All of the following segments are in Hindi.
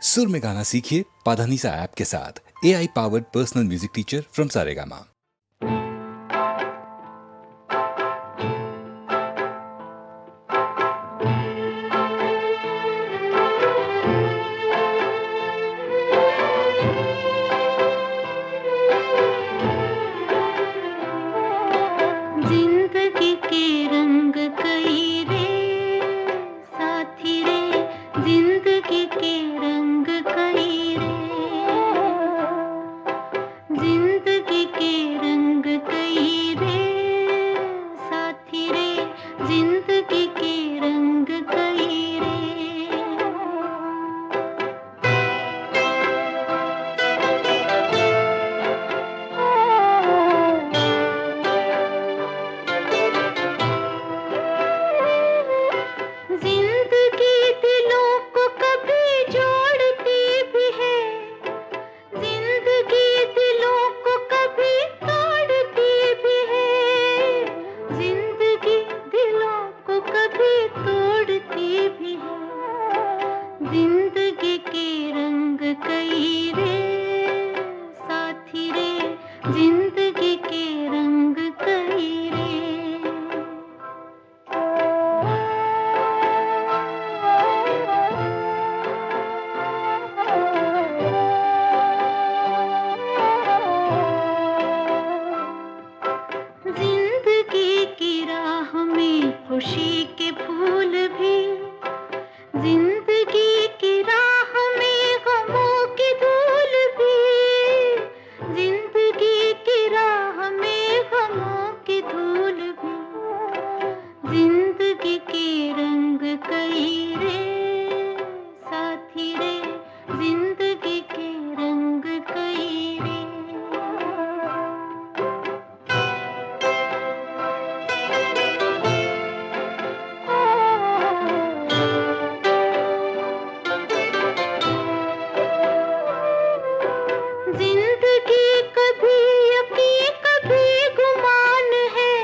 सुर में गाना सीखिए पाधानीसा ऐप के साथ। AI powered personal music teacher from Saregama. जिंदगी के रंग कई रे साथी रे, जिंदगी के रंग कई रे, जिंदगी के रंग कई रे साथी रे, जिंदगी के रंग कई रे। जिंदगी दिलों को कभी जोड़ती भी है, जिंदगी दिलों को कभी तोड़ती भी है, जिंदगी दिलों को कभी तोड़ती भी है। जिंदगी के रंग कई रे साथी रे, जिंदगी के रंग कई रे। जिंदगी की राह में खुशी के फूल भी, जिंदगी की राह में गमों की धूल भी, जिंदगी की राह में गमों की धूल भी। जिंदगी के रंग कई रे साथी रे, जिंदगी के रंग कई रे। जिंदगी कभी यकीन कभी गुमान है,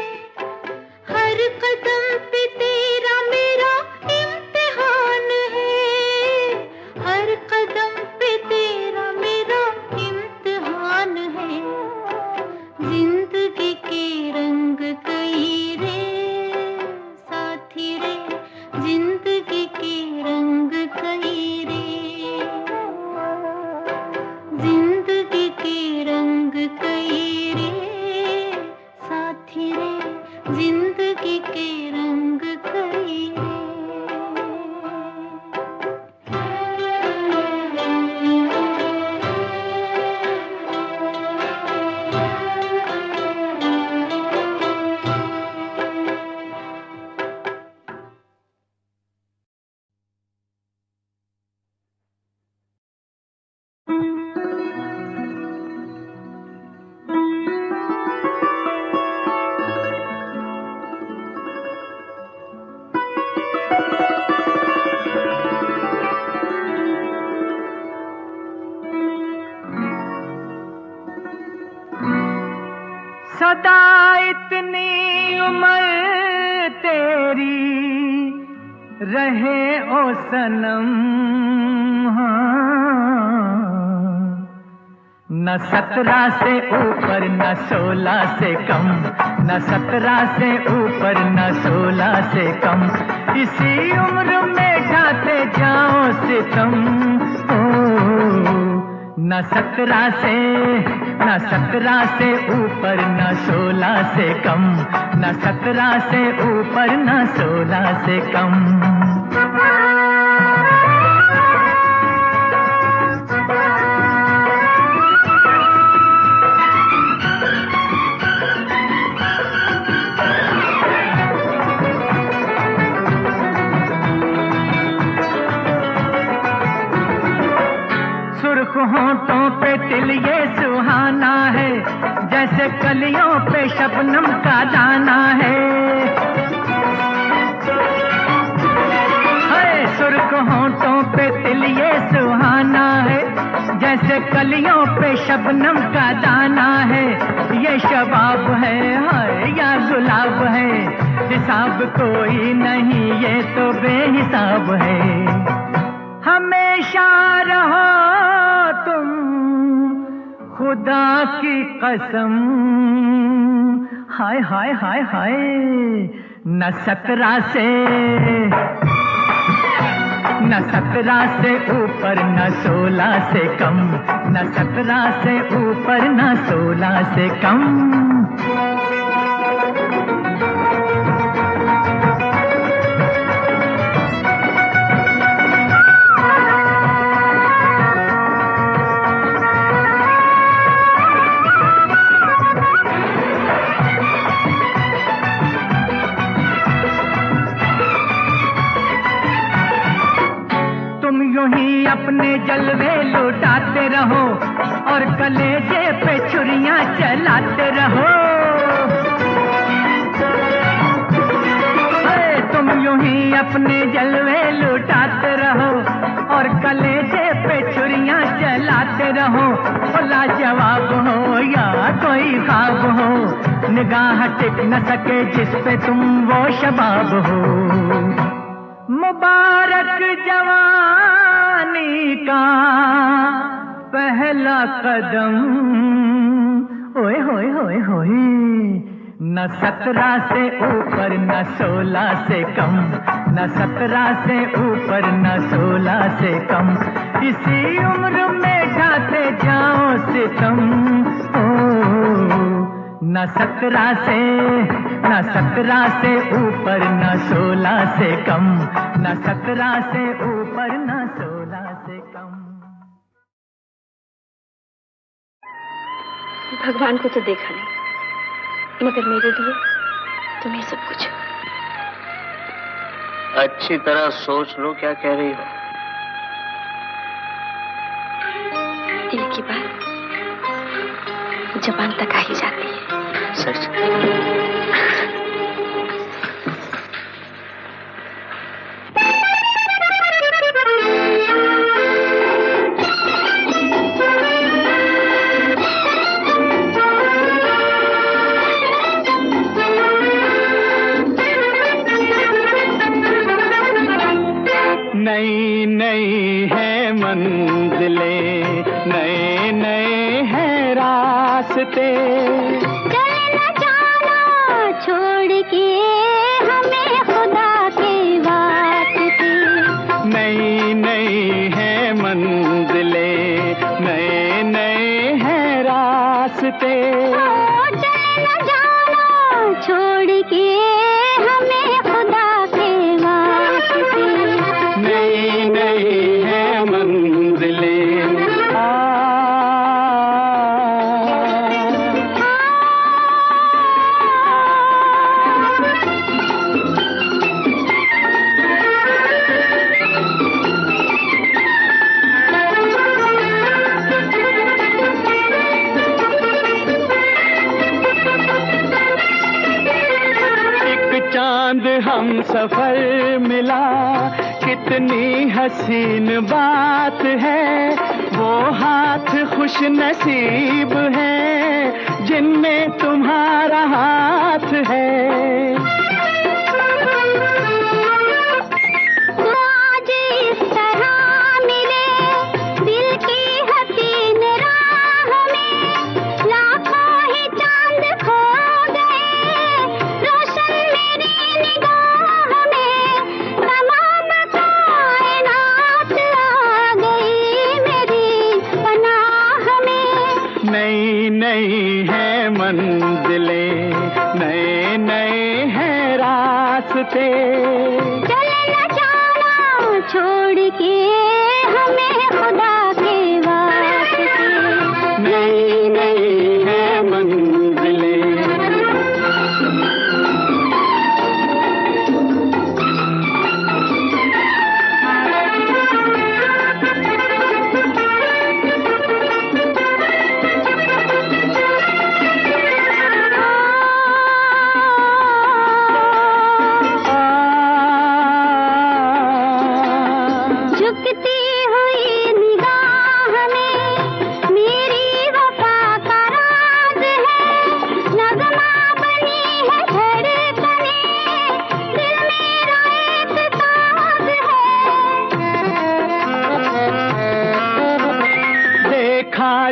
हर कदम पे तेरा मेरा इम्तिहान है, हर कदम पे तेरा मेरा इम्तिहान है। जिंदगी के रंग कई रे साथी रे, जिंदगी के रंग कई रे, जिंदगी के रंग कई रे साथी रे, जिंदगी के रंग कई रे। सदा इतनी उम्र तेरी रहे ओ सनम, न 17 से ऊपर न 16 से कम, न 17 से ऊपर न 16 से कम। इसी उम्र में ढाते जाओ सितम, न 17 से ऊपर न 16 से कम, न 17 से ऊपर न 16 से कम। सुर्ख होंठों पे तिल ये सुहाना है, जैसे कलियों पे शबनम का दाना है। सुर्ख होंठों पे तिल ये सुहाना है, जैसे कलियों पे शबनम का दाना है। ये शबाब है हाय या गुलाब है, हिसाब कोई नहीं ये तो बेहिसाब है। हमेशा रहो खुदा की कसम, हाय हाय हाय हाय, न 17 से ऊपर न 16 से कम, न 17 से ऊपर न 16 से कम। अपने जलवे लुटाते रहो और कलेजे पे छुरियां चलाते रहो। तुम यूं ही अपने जलवे लुटाते रहो और कलेजे पे छुरियां चलाते रहो। लाजवाब हो या कोई ख्वाब हो, निगाह टिक न सके जिस पे तुम वो शबाब हो। मुबारक जवानी का पहला कदम, ओए होए होए होए, न 17 से ऊपर न 16 से कम, न 17 से ऊपर न 16 से कम। इसी उम्र में ढाते जाओ सितम, न 17 से ऊपर न 16 से कम, न 17 से ऊपर न 16 से कम। भगवान को तो देखा नहीं, मगर मेरे लिए तुम्हें सब कुछ। अच्छी तरह सोच लो क्या कह रही हो। दिल की बात जबान तक आ ही जाती है। सच? नई नई है मंजिलें, नए नए हैं रास्ते, चले न जाना छोड़ के हमें खुदा के वास्ते। नई नई है मंजिलें, नए नए हैं रास्ते, चले न जाना छोड़ के हमें खुदा के वास्ते। नई नई है मंजिलें। चांद हम सफर मिला, कितनी हसीन बात है। वो हाथ खुश नसीब है जिनमें तुम्हारा हाथ है। आज इस तरह मिले दिल की हसीन राह में, लाखों ही चांद खो गए रोशन मेरी निगाह में। तमाम कायनात आ गई मेरी पनाह में। नई नई है मंजिलें, नए नए हैं रास्ते, चले न जाना छोड़ के हमें खुदा के वास्ते। नई नई है मंजिलें।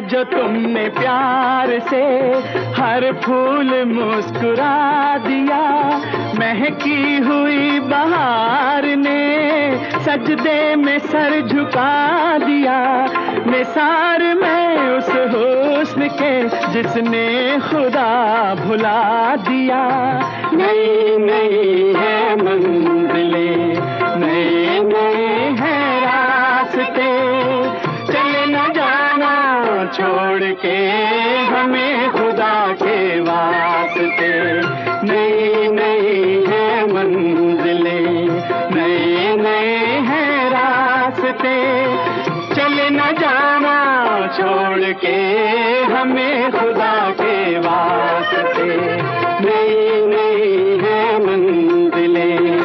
जो तुमने प्यार से हर फूल मुस्कुरा दिया, महकी हुई बहार ने सजदे में सर झुका दिया। निसार मैं उस हुस्न के जिसने खुदा भुला दिया। नई नई है मंजिलें, नए नए हैं रास्ते, चले न जाना छोड़ के हमें खुदा के वास्ते। नई नई है मंजिलें, नए नए हैं रास्ते, चले न जाना छोड़ के हमें खुदा के वास्ते। नई नई है मंजिलें।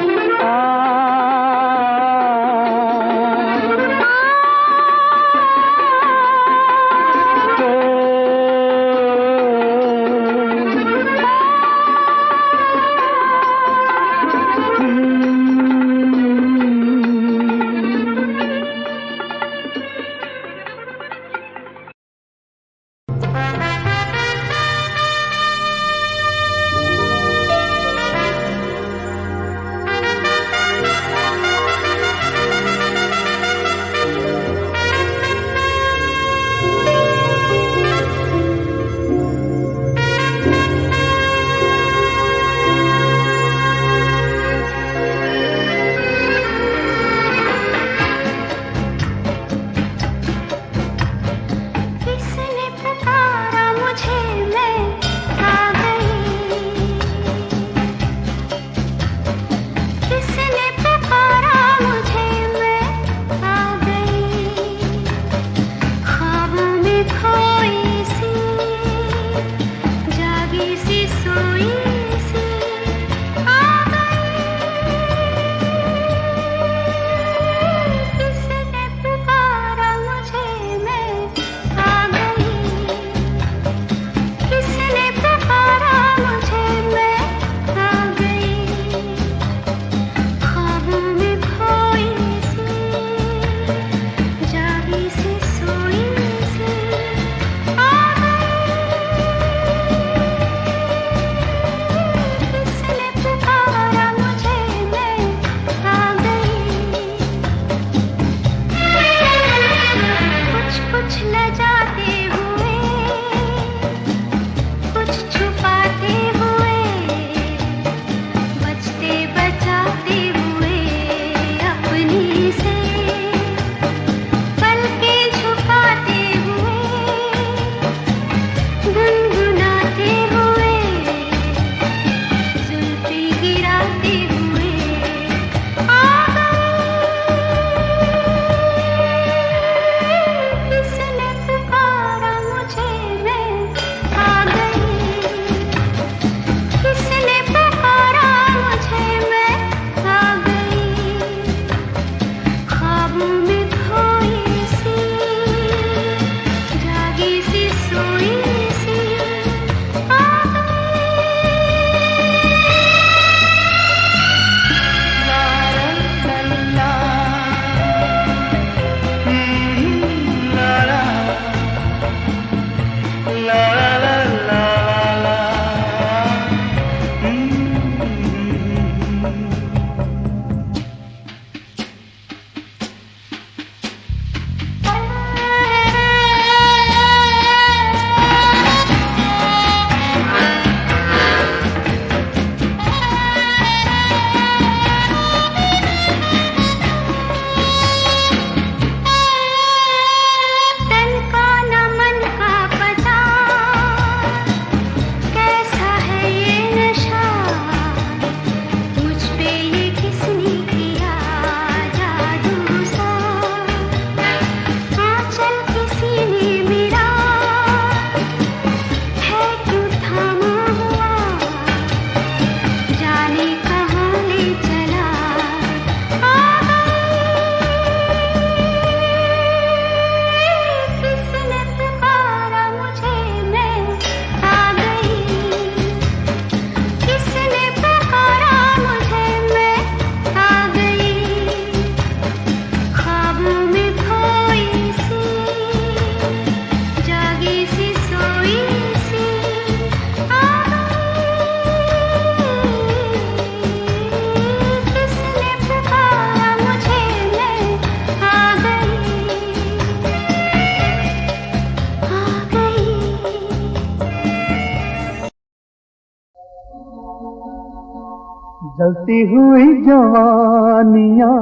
जलती हुई जवानियां,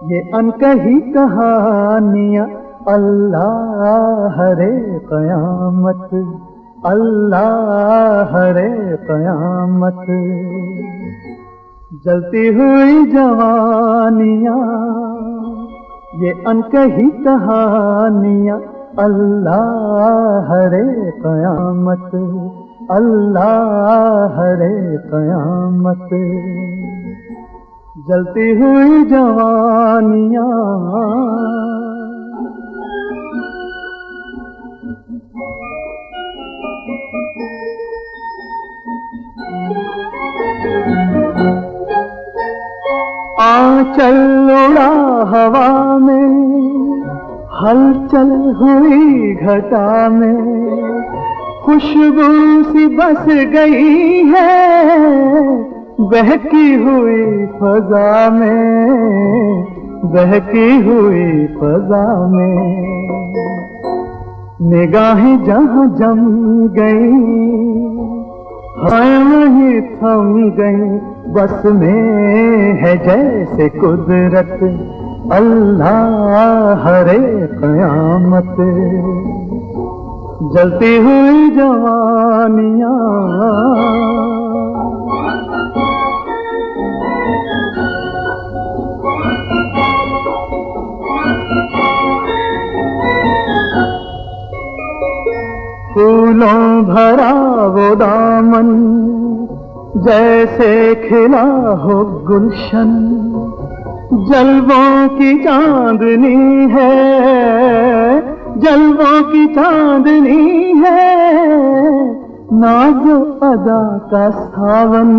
ये अनकही कहानियां, अल्लाह हरे क़यामत, अल्लाह हरे क़यामत। जलती हुई जवानियां, ये अनकही कहानियां, अल्लाह हरे क़यामत, अल्लाह हरे क़यामत। जलती हुई जवानियां। आंचल उड़ा हवा में, हलचल हुई घटा में, खुशबू सी बस गई है बहकी हुई फजा में, बहकी हुई फजा में। निगाहें जहाँ जम गई, हाँ वहीं थम गई, बस में है जैसे कुदरत, अल्लाह हरे क़यामत। जलती हुई जवानियां। फूलों भरा वो दामन, जैसे खिला हो गुलशन, जलवों की चांदनी है, जलवों की चांदनी है, नाज़ो अदा का सावन,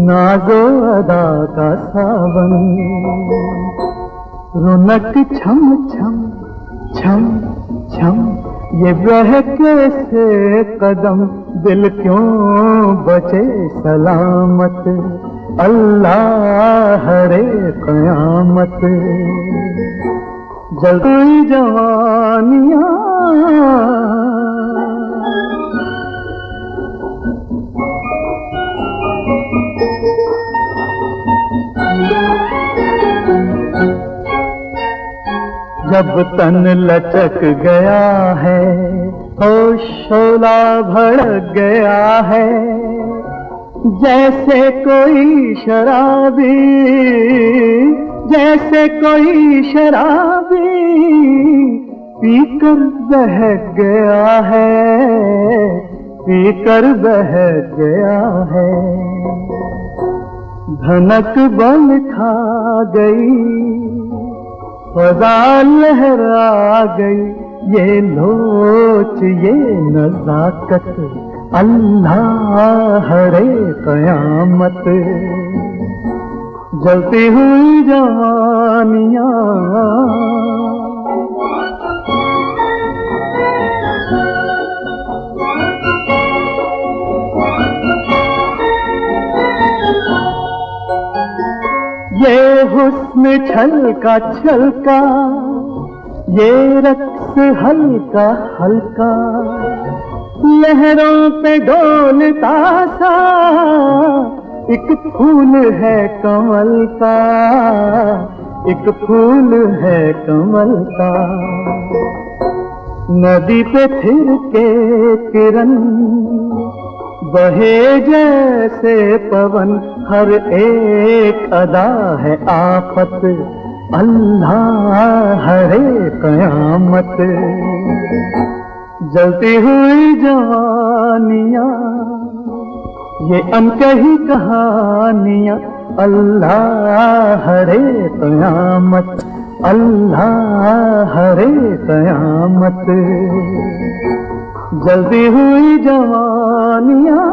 नाज़ो अदा का सावन। रौनक छम छम छम छम, ये बहके से कदम, दिल क्यों बचे सलामत, अल्लाह हरे क़यामत। जलती जवानियां। जब तन लचक गया है, होश शोला भड़क गया है, जैसे कोई शराबी, जैसे कोई शराबी पीकर बहक गया है, पीकर बहक गया है। धनक बल खा गई, फज़ा लहरा गई, ये लोच ये नज़ाकत, अल्लाह हरे क़यामत। जलती हुई जवानियां। ये हुस्न छलका छलका, ये रक्स हल्का हल्का, लहरों पे डोलता सा, एक फूल है कमल का, एक फूल है कमल का। नदी पे फिर के किरण बहे जैसे पवन, हर एक अदा है आफत, अल्लाह हरे क़यामत। जलती हुई जवानियां, ये अनकही कहानियां, अल्लाह हरे क़यामत, अल्लाह हरे क़यामत। जलती हुई जवानियां।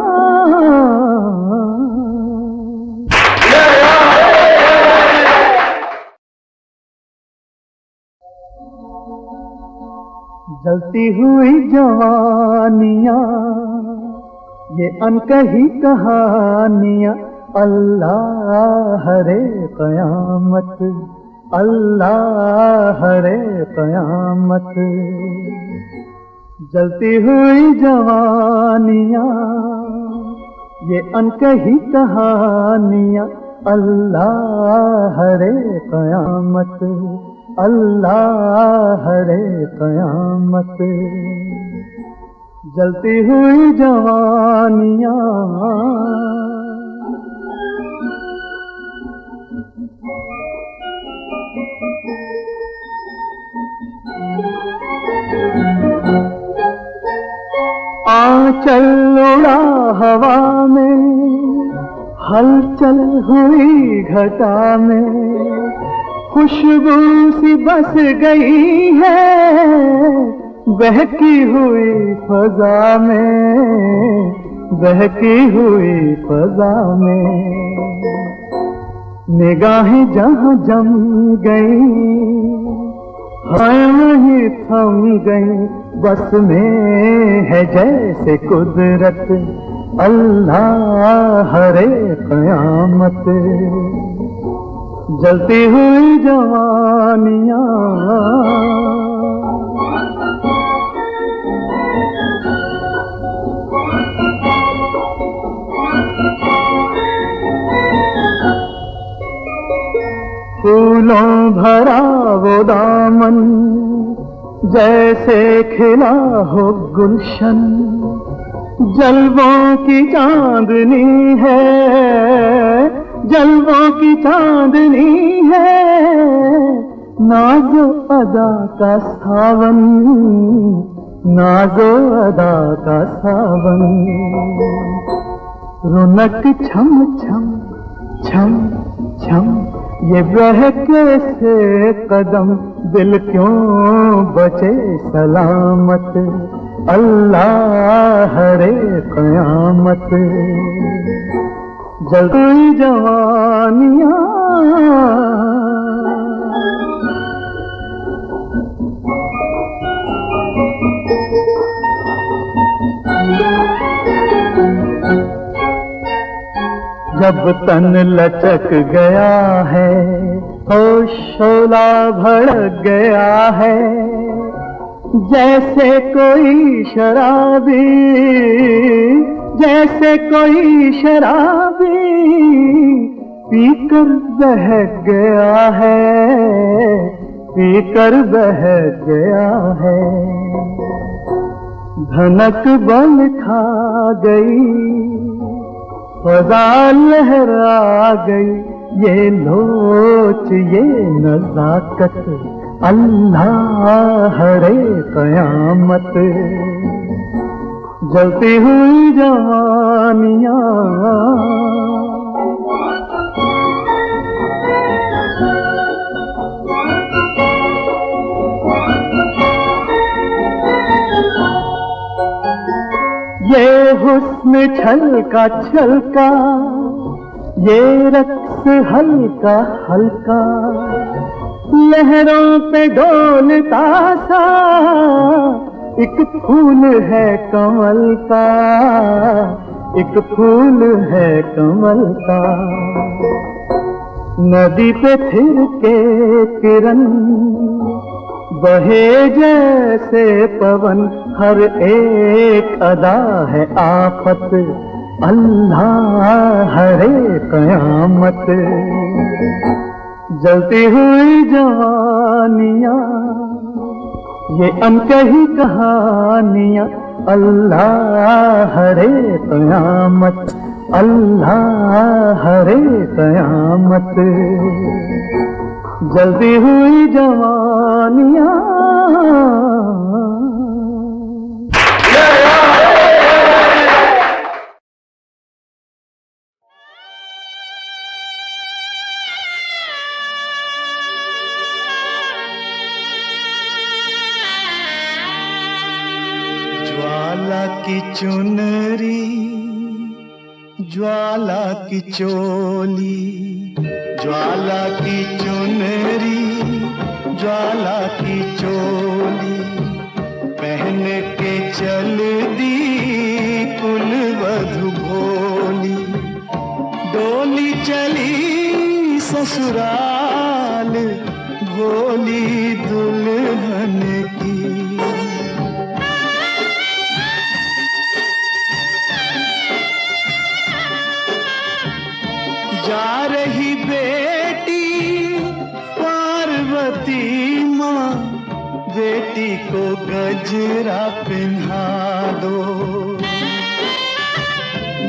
जलती हुई जवानियां, ये अनकही कहानियां, अल्लाह हरे क़यामत, अल्लाह हरे क़यामत। जलती हुई जवानियां, ये अनकही कहानियाँ अल्लाह हरे क़यामत, अल्लाह हरे क़यामत। जलती हुई जवानियाँ आंचल उड़ा हवा में, हलचल हुई घटा में, खुशबू सी बस गई है बहकी हुई फजा में, बहकी हुई फजा में। निगाहें जहाँ जम गई वहीं थम गई, बस में है जैसे कुदरत अल्लाह हरे क़यामत। जलती हुई जवानियाँ फूलों भरा वो दामन जैसे खिला हो गुलशन, जलवों की चांदनी है, जलवों की चांदनी है, नाज़ो अदा का सावन, नाज़ो अदा का सावन। रौनक छम छम छम छम ये बहके से कदम, दिल क्यों बचे सलामत अल्लाह हरे क़यामत। जलती जवानियाँ जब तन लचक गया है, होश शोला भड़क गया है, जैसे कोई शराबी, जैसे कोई शराबी पीकर बहक गया है, पीकर बहक गया है। धनक बल खा गई, फज़ा लहरा गई, ये लोच ये नज़ाकत अल्लाह हरे क़यामत। जलती हुई जवानियाँ ये हुस्न छलका छलका, ये रक्स हल्का हल्का, लहरों पे डोलता सा एक फूल है कमल का, एक फूल है कमल का। नदी पे फिर के किरण बहे जैसे पवन, हर एक अदा है आफत अल्लाह हरे क़यामत। जलती हुई जवानियाँ ये अनकही कहानियाँ अल्लाह हरे क़यामत, अल्लाह हरे क़यामत। जलती हुई जवानियाँ ज्वाला की चुनरी, ज्वाला की चोली, ज्वाला की चुनरी, ज्वाला की चोली, पहन के चल दी कुलवधु भोली। डोली चली ससुराल भोली दुल्हन की। 「बेटी को गजरा पहना दो,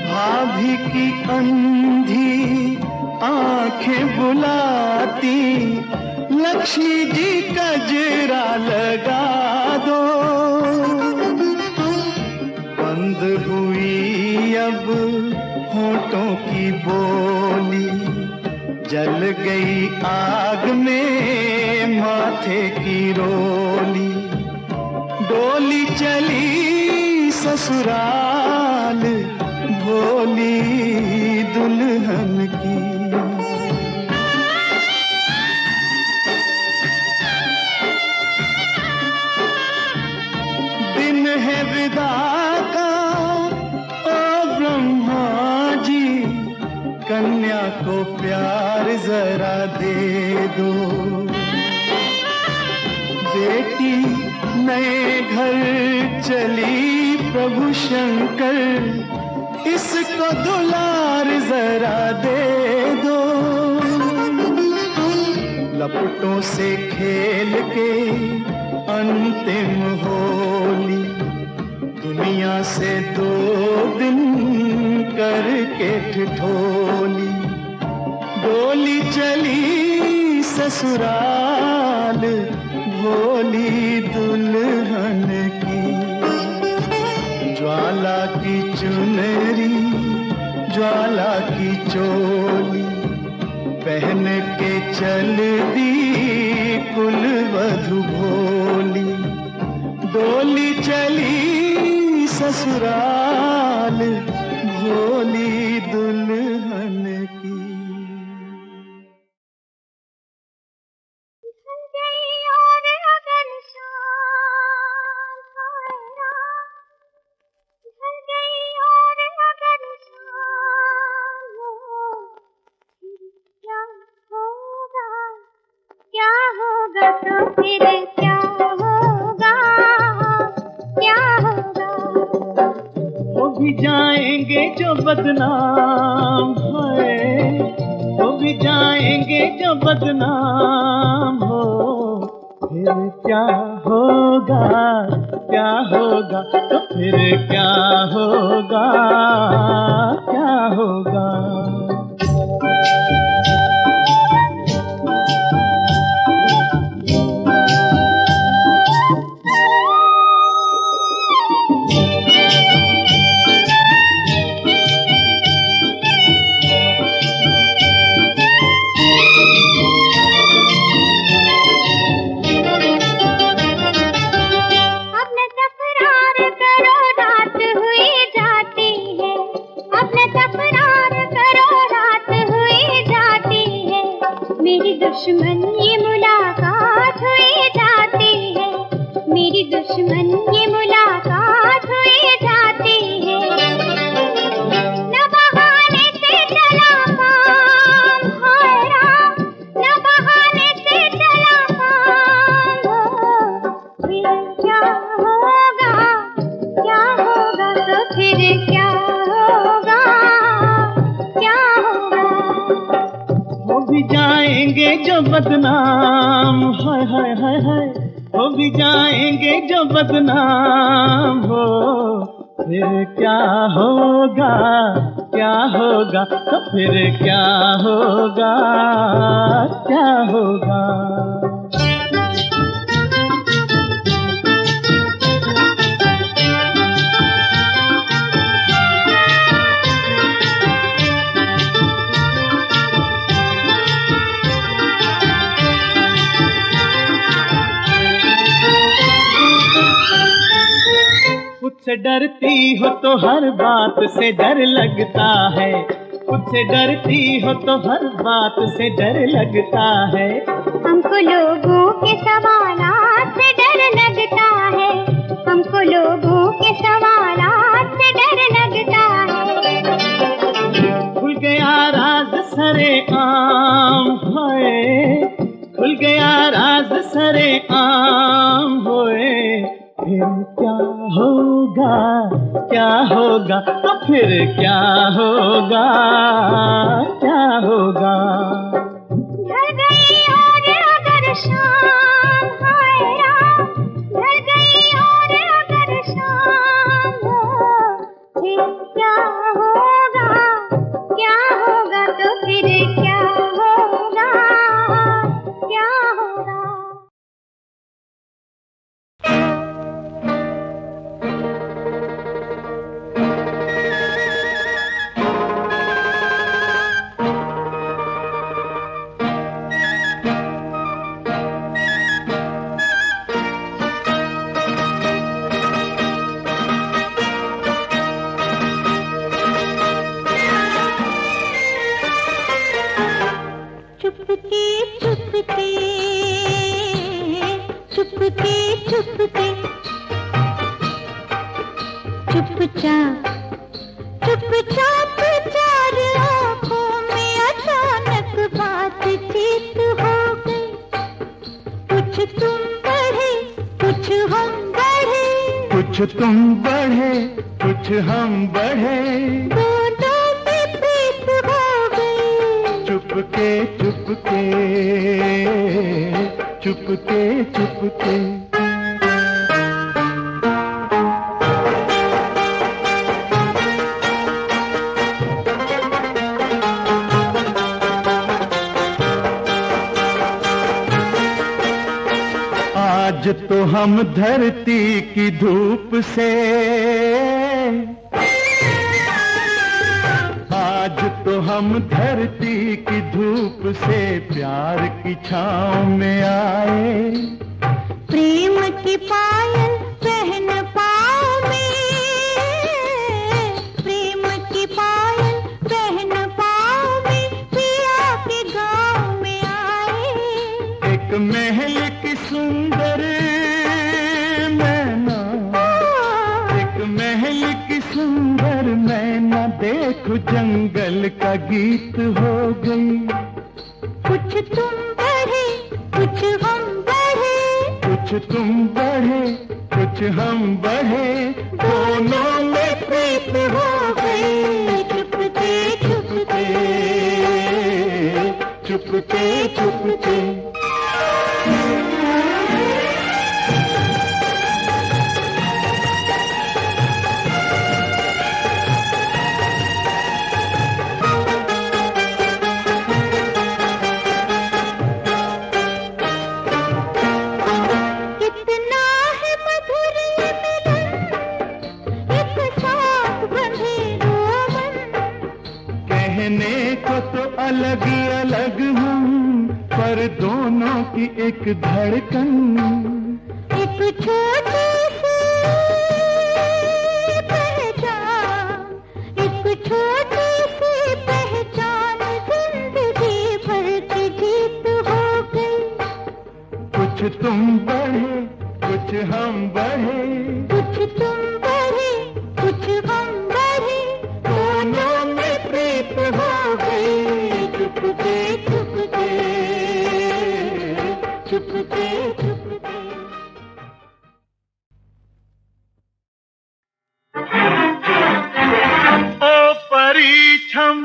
भाभी की अंधी आंखें बुलाती, लक्ष्मी जी गजरा लगा दो। बंद हुई अब होठों की बोली, जल गई आग में माथे की रोली। डोली चली ससुराल, भोली दुल्हन की। दिन है विदा का ओ ब्रह्मा जी, कन्या को प्यार जरा दे दो। बेटी नए घर चली प्रभु शंकर, इसको दुलार जरा दे दो। लपटों से खेल के अंतिम होली, दुनिया से 2 दिन करके ठिठोली। डोली चली ससुराल, भोली दुल्हन की। ज्वाला की चुनरी, ज्वाला की चोली, पहन के चल दी कुलवधू भोली। डोली चली ससुराल, भोली दुल्हन की। जाएंगे जो बदनाम है, वो भी जाएंगे जो बदनाम हो। फिर क्या होगा, क्या होगा, तो फिर क्या होगा, क्या होगा। दुश्मन ये मुलाकात हुई जाती है, मेरी दुश्मन ये मुलाकात हुई जाती है। न बहाने से चला काम हायरा, न बहाने से चला काम हो। फिर क्या होगा, क्या होगा, तो फिर क्या होगा, क्या होगा। वो भी जाएंगे जो बदनाम, हाय हाय हाय हाय, वो भी जाएंगे जो बदनाम हो। फिर क्या होगा, क्या होगा, तो फिर क्या होगा, क्या होगा। खुद से डरती हो तो हर बात से डर लगता है, खुद से डरती हो तो हर बात से डर लगता है। हमको लोगों के सवालात से डर लगता है, हमको लोगों के सवालात से डर लगता है। खुल गया राज सरे आम होए, खुल गया राज सरे आम होए। फिर क्या होगा, क्या होगा, तो फिर क्या होगा, क्या होगा। ढल गई और अगर शाम हायरा, चुपके चुपके चुपचाप चुपचाप चार आँखों में अचानक बातचीत हो गई। कुछ तुम बढ़े कुछ हम बढ़े, कुछ तुम बढ़े कुछ हम बढ़े, दोनों में प्रीत हो गई। चुपके चुपके चुपके चुपके। आज तो हम धरती की धूप से, आज तो हम धरती की धूप से प्यार की छाँव में आए। प्रेम की पायल पहन पाँव में, प्रेम की पायल पहन पाँव में पिया के गाँव में आए। एक महल की सुंदर मैना, एक महल की सुंदर मैना देखो जंगल का गीत हो गई। कुछ तुम बढ़े कुछ हम बढ़े, कुछ तुम बढ़े कुछ हम बढ़े, दोनों में प्रीत हो गई। चुपके चुपके चुपके चुपके। कहने को तो अलग ही अलग हम, पर दोनों की एक धड़कन। एक छोटी सी पहचान, एक छोटी सी पहचान जिंदगी भर की जीत हो गई। कुछ तुम बढ़े कुछ हम बढ़े, कुछ तुम बढ़े कुछ हम बढ़े, दोनों में प्रीत हो गई। चुपके चुपके चुपके चुपके। ओ परीक्षम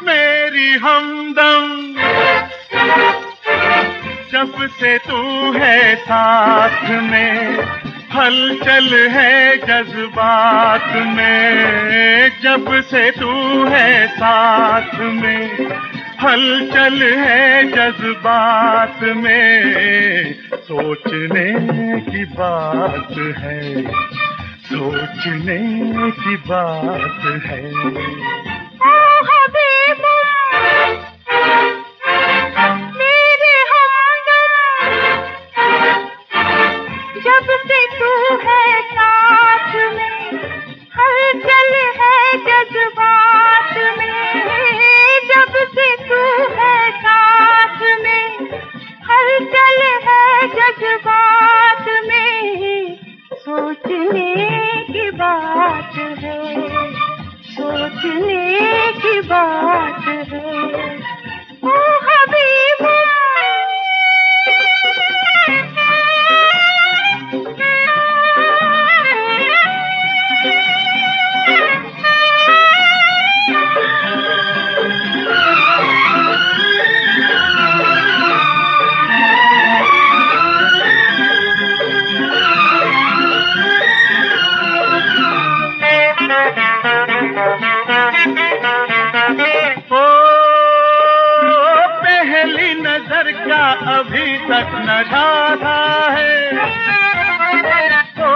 मेरी हमदम, जब से तू है साथ में हलचल है जज्बात में। जब से तू है साथ में हलचल है जज्बात में। सोचने की बात है, सोचने की बात है। ओ हबीबा मेरे हमदम, जब से तू है साथ में हलचल है जज्बात में। जब से तू है साथ में हलचल है जज्बात में। सोचने की बात है, सोचने की बात है। ओ हबीबा पहली नजर का अभी तक नजारा है। ओ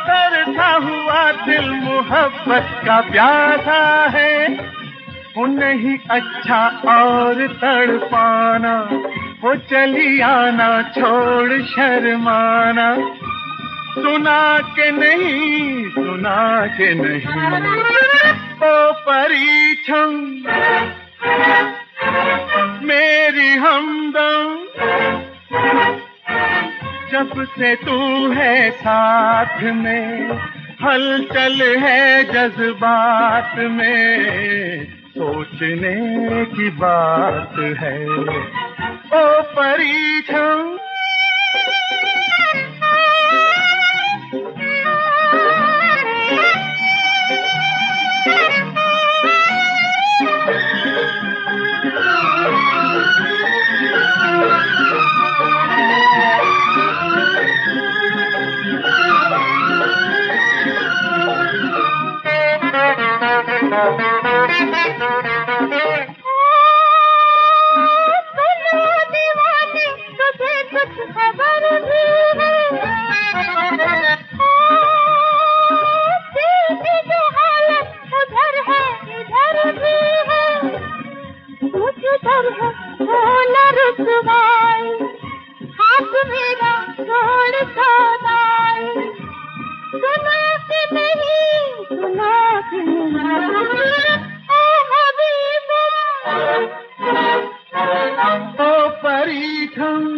तरसा हुआ दिल मोहब्बत का प्यासा है। वो नहीं अच्छा और तड़पाना, वो चली आना छोड़ शर्माना। सुना के नहीं, सुना के नहीं। ओ परीक्षम मेरी हमदम जब से तू है साथ में, हलचल है जज्बात में, सोचने की बात है ओ परीक्षण। दीवाने तुझे कुछ खबर भी है, दिल की जो हालत उधर है इधर भी है, कुछ उधर है वो न रुसवाई, हाथ मेरा छोड़ सौदाई, सुना कि नहीं सुना कि नहीं ओ हबीबा ओ परीक्षण।